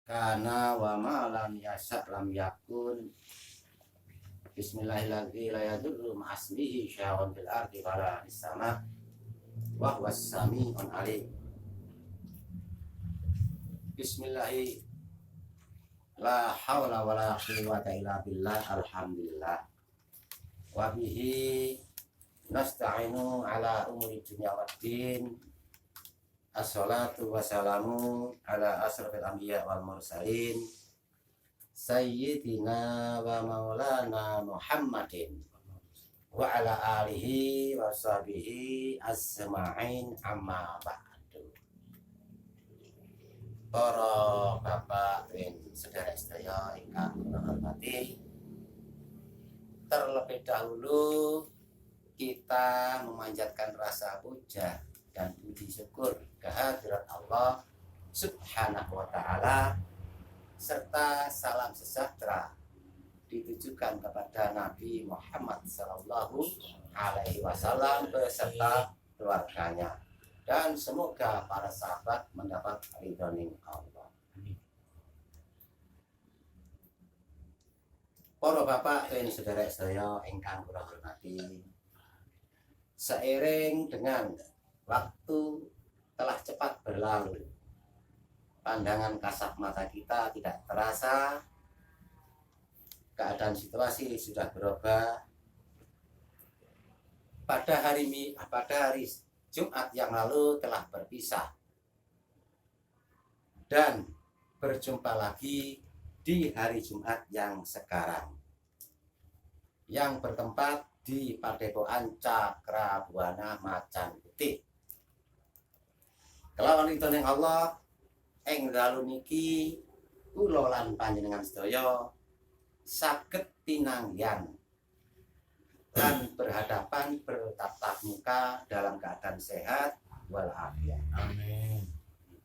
Kana wa ma lam yasa lam yakun. Bismillahirrahmanirrahim. La yadurru ma'asmihi syai'un fil ardi wala fis sama wa huwas sami'un alim. Bismillahi la haula wala quwwata illa billah. Alhamdulillah. Wa bihi nasta'inu ala umuri dunya waddin. Assalatu wassalamu ala asrafil anbiya wal mursalin sayyidina wa maulana Muhammadin wa ala alihi wa sahbihi asma'in amma ba'du. Para bapak dan saudara-saudara ingkang kula hormati, terlebih dahulu kita memanjatkan rasa puja dan puji syukur kehadirat Allah Subhanahu wa ta'ala, serta salam sejahtera ditujukan kepada Nabi Muhammad sallallahu alaihi wasallam beserta keluarganya, dan semoga para sahabat mendapat ridhoning Allah. Para bapak dan saudara-saudara ingkang kula hormati, seiring dengan waktu telah cepat berlalu, pandangan kasat mata kita tidak terasa, keadaan situasi sudah berubah. Pada hari Jumat yang lalu telah berpisah dan berjumpa lagi di hari Jumat yang sekarang, yang bertempat di Padepokan Cakrabuana Macan Putih. Kelawan ridhoning Allah, ing dalu niki kula lan panjenengan sedaya saged tinanggian lan berhadapan bertatap muka dalam keadaan sehat walafiat. Amin.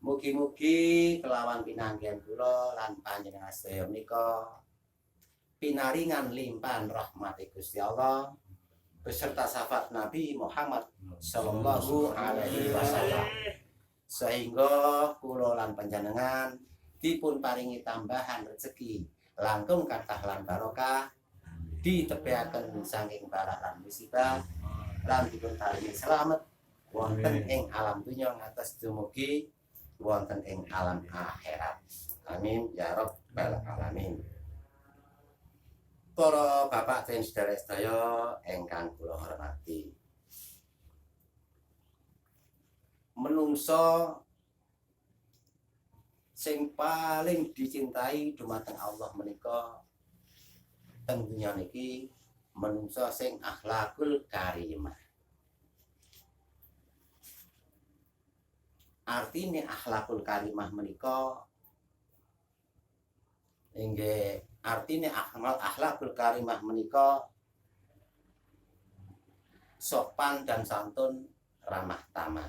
Mugi-mugi kelawan pinanggian kula lan panjenengan sedaya menika pinaringan limpahan rahmat Gusti Allah beserta syafaat Nabi Muhammad sallallahu alaihi wasallam, sehingga kula lan panjenengan dipun paringi tambahan rezeki langkung kathah lan barokah, ditepiaken saking balak lan musibah, lan dipun paringi selamat wonten ing alam dunya ngantos dumugi wonten ing alam akhirat. Amin ya rabbal alamin. Para bapak dan saudara-saudara ingkang kula hormati, menungso sing paling dicintai dumateng Allah menika teng dunya niki menungso sing akhlakul karimah. Artine akhlakul karimah menika inggih artine akhlakul karimah menika sopan dan santun, ramah tamah,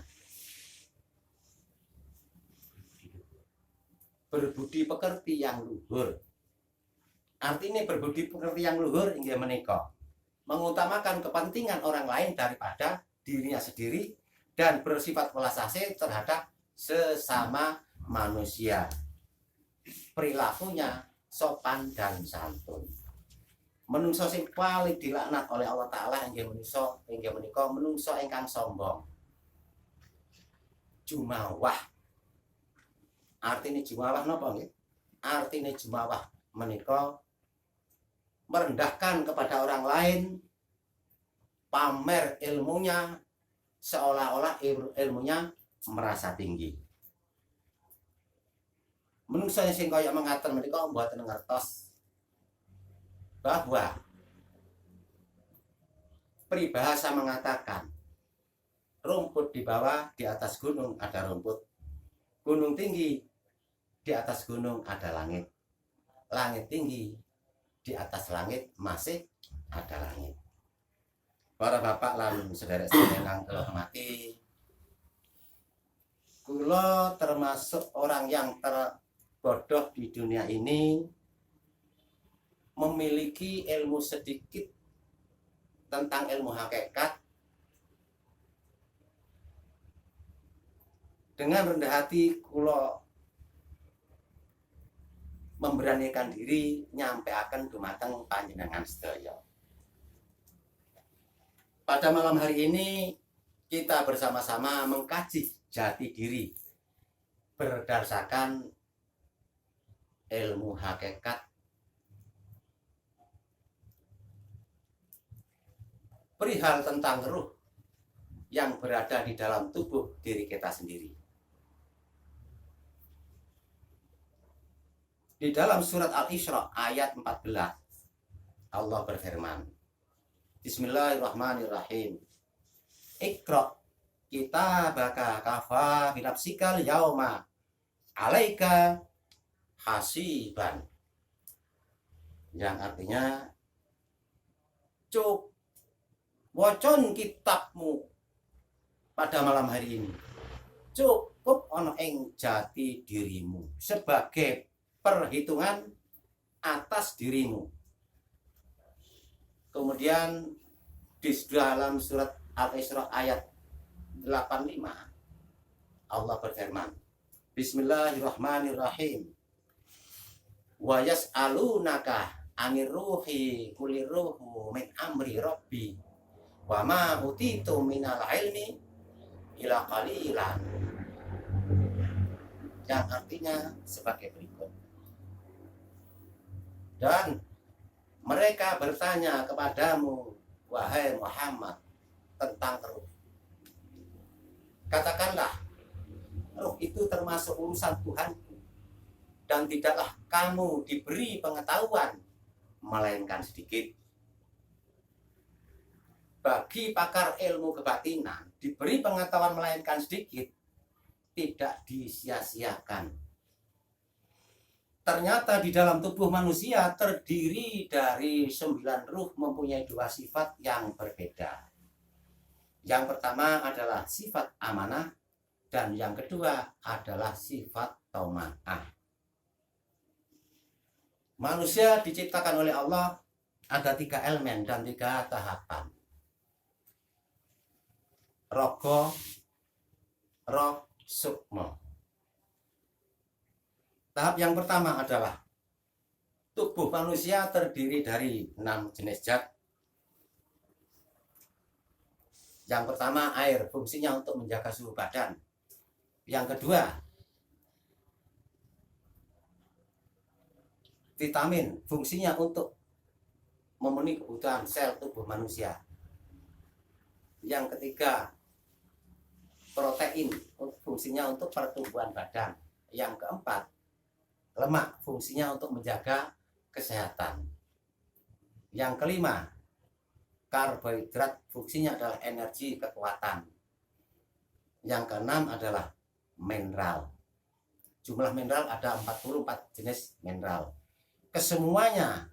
berbudi pekerti yang luhur. Artinya berbudi pekerti yang luhur inggih menika mengutamakan kepentingan orang lain daripada dirinya sendiri dan bersifat welas asih terhadap sesama manusia. Perilakunya sopan dan santun. Menungso sing paling dilaknat oleh Allah Ta'ala inggih menika menungso ingkang sombong, jumawah. Artinya jumawah napa nggih? Artinya jumawah menika merendahkan kepada orang lain, pamer ilmunya seolah-olah ilmunya merasa tinggi. Menungso sing kaya mengaten menika mboten ngertos bahwa peribahasa mengatakan rumput di bawah, di atas gunung ada rumput, gunung tinggi, di atas gunung ada langit, langit tinggi, di atas langit masih ada langit. Para bapak lan saudara-saudara yang kula hormati, kula termasuk orang yang terbodoh di dunia ini, memiliki ilmu sedikit tentang ilmu hakikat. Dengan rendah hati kula memberanikan diri nyampeaken dumateng panjenengan sedaya. Pada malam hari ini kita bersama-sama mengkaji jati diri berdasarkan ilmu hakikat perihal tentang ruh yang berada di dalam tubuh diri kita sendiri. Di dalam surat Al-Isra ayat 14 Allah berfirman, Bismillahirrahmanirrahim. Iqra kitabaka kafa binafsikal yauma alaika hasiban. Yang artinya, cuk wocon kitabmu pada malam hari ini. Cukup ono ing jati dirimu sebagai perhitungan atas dirimu. Kemudian di dalam surat Al-Isra ayat 85 Allah berfirman, Bismillahirrahmanirrahim. Wa yas'alunaka anir ruhi kulir ruhu min amri rabbi wa ma utitu minal ilmi ila qalilan. Yang artinya sebagai berikut. Dan mereka bertanya kepadamu, wahai Muhammad, tentang ruh. Katakanlah, ruh itu termasuk urusan Tuhanku, dan tidaklah kamu diberi pengetahuan melainkan sedikit. Bagi pakar ilmu kebatinan, diberi pengetahuan melainkan sedikit tidak disia-siakan. Ternyata di dalam tubuh manusia terdiri dari 9 ruh mempunyai 2 sifat yang berbeda. Yang pertama adalah sifat amanah dan yang kedua adalah sifat tauma'ah. Manusia diciptakan oleh Allah ada 3 elemen dan 3 tahapan. Rogo, roh, sukmo. Tahap yang pertama adalah tubuh manusia terdiri dari 6 jenis zat. Yang pertama air, fungsinya untuk menjaga suhu badan. Yang kedua vitamin, fungsinya untuk memenuhi kebutuhan sel tubuh manusia. Yang ketiga protein, fungsinya untuk pertumbuhan badan. Yang keempat lemak, fungsinya untuk menjaga kesehatan. Yang kelima karbohidrat, fungsinya adalah energi kekuatan. Yang keenam adalah mineral. Jumlah mineral ada 44 jenis mineral. Kesemuanya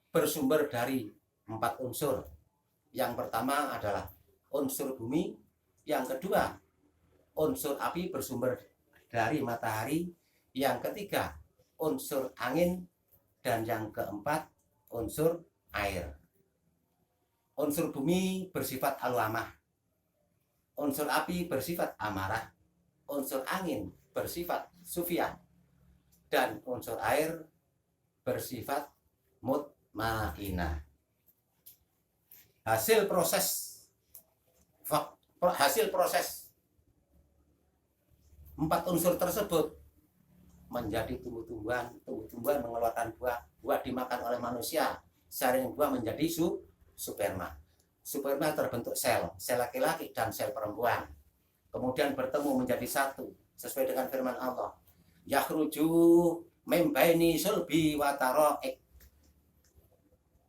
bersumber dari 4 unsur. Yang pertama adalah unsur bumi, yang kedua unsur api bersumber dari matahari, yang ketiga unsur angin, dan yang keempat unsur air. Unsur bumi bersifat alwamah, unsur api bersifat amarah, unsur angin bersifat sufiyah, dan unsur air bersifat mutmainah. Hasil proses 4 unsur tersebut menjadi tumbuh-tumbuhan mengeluarkan buah dimakan oleh manusia. Saring buah menjadi sperma. Sperma terbentuk sel laki-laki dan sel perempuan. Kemudian bertemu menjadi satu sesuai dengan firman Allah. Yakhruju mim baini sulbi wa taraik.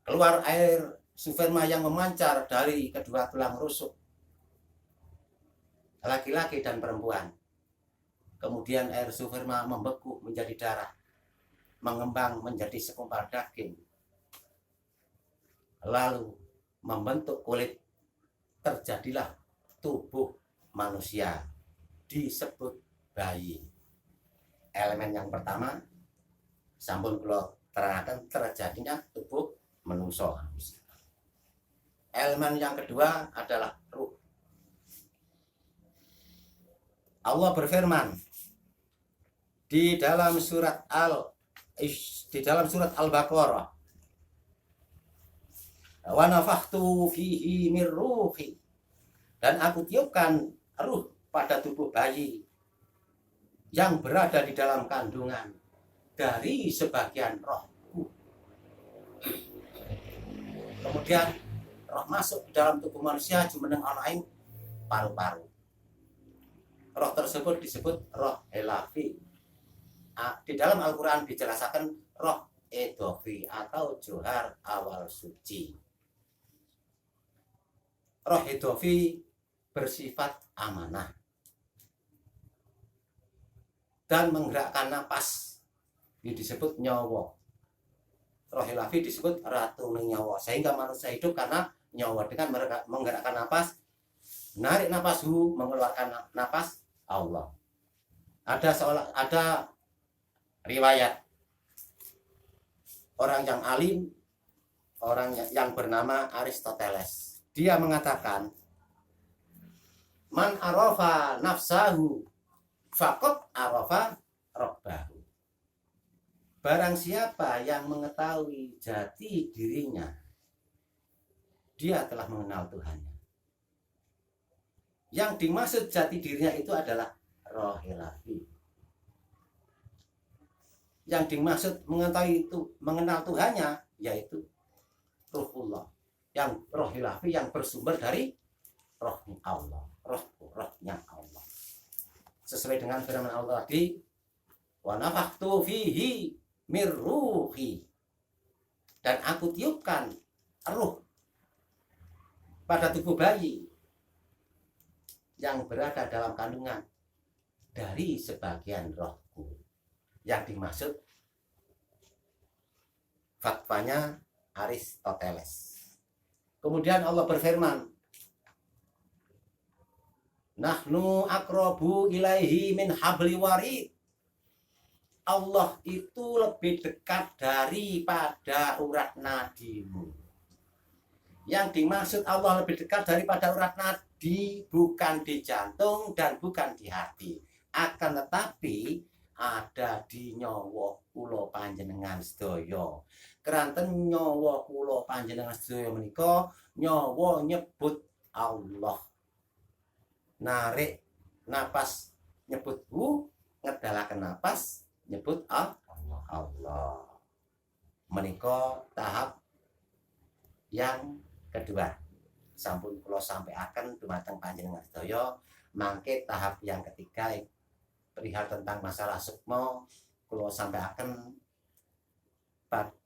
Keluar air sperma yang memancar dari kedua tulang rusuk laki-laki dan perempuan. Kemudian air sperma membeku menjadi darah, mengembang menjadi segumpal daging, lalu membentuk kulit. Terjadilah tubuh manusia, disebut bayi. Elemen yang pertama sampun kula terangkan terjadinya tubuh manusia. Elemen yang kedua adalah ruh. Allah berfirman di dalam surat di dalam surat Al-Baqarah, wa nafakhtu fihi min ruhi, dan aku tiupkan ruh pada tubuh bayi yang berada di dalam kandungan dari sebagian rohku. Kemudian roh masuk di dalam tubuh manusia jumeneng ana ing paru-paru. Roh tersebut disebut roh helafi. Di dalam Al-Quran dijelaskan roh edofi atau johar awal suci. Roh edofi bersifat amanah dan menggerakkan napas, ini disebut nyawa. Roh helafi disebut ratu nyawa, sehingga manusia hidup karena nyawa dengan menggerakkan napas, menarik napas mengeluarkan napas Allah. Ada riwayat orang yang alim, orang yang bernama Aristoteles. Dia mengatakan, man arafa nafsahu faqad arafa rabbahu. Barang siapa yang mengetahui jati dirinya, dia telah mengenal Tuhannya. Yang dimaksud jati dirinya itu adalah roh ilahi. Yang dimaksud mengetahui itu, mengenal Tuhannya, yaitu ruhullah, yang roh ilahi yang bersumber dari rohnya Allah, rohnya Allah. Sesuai dengan firman Allah tadi, wa nafakhtu fihi mir ruhi, dan aku tiupkan ruh pada tubuh bayi yang berada dalam kandungan dari sebagian rohku. Yang dimaksud fatwanya Aristoteles. Kemudian Allah berfirman, nahnu aqrabu ilaihi min habli warid. Allah itu lebih dekat daripada urat nadimu. Yang dimaksud Allah lebih dekat daripada urat nadi bukan di jantung dan bukan di hati, akan tetapi ada di nyawa kula panjenengan sedaya. Keranten nyawa kula panjenengan sedaya menika nyawa nyebut Allah. Narik napas nyebut ngedalaken napas nyebut Allah. Menika tahap yang kedua. Sampun kula sampaiaken dumateng panjenengan sedaya. Mangke tahap yang ketiga perihal tentang masalah sukma kula sampaiaken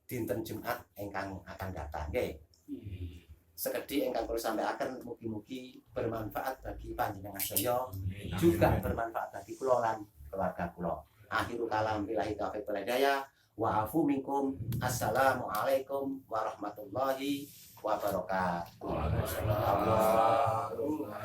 dinten Jumat ingkang akan datang nggih. Sekedhik ingkang kula sampaiaken mugi-mugi bermanfaat bagi panjenengan sedaya, juga bermanfaat bagi kula lan keluarga kula. Akhirul kalam billahi taufiq wal hidayah. Wa afu minkum. Assalamualaikum warahmatullahi wabarakatuh. Allahumma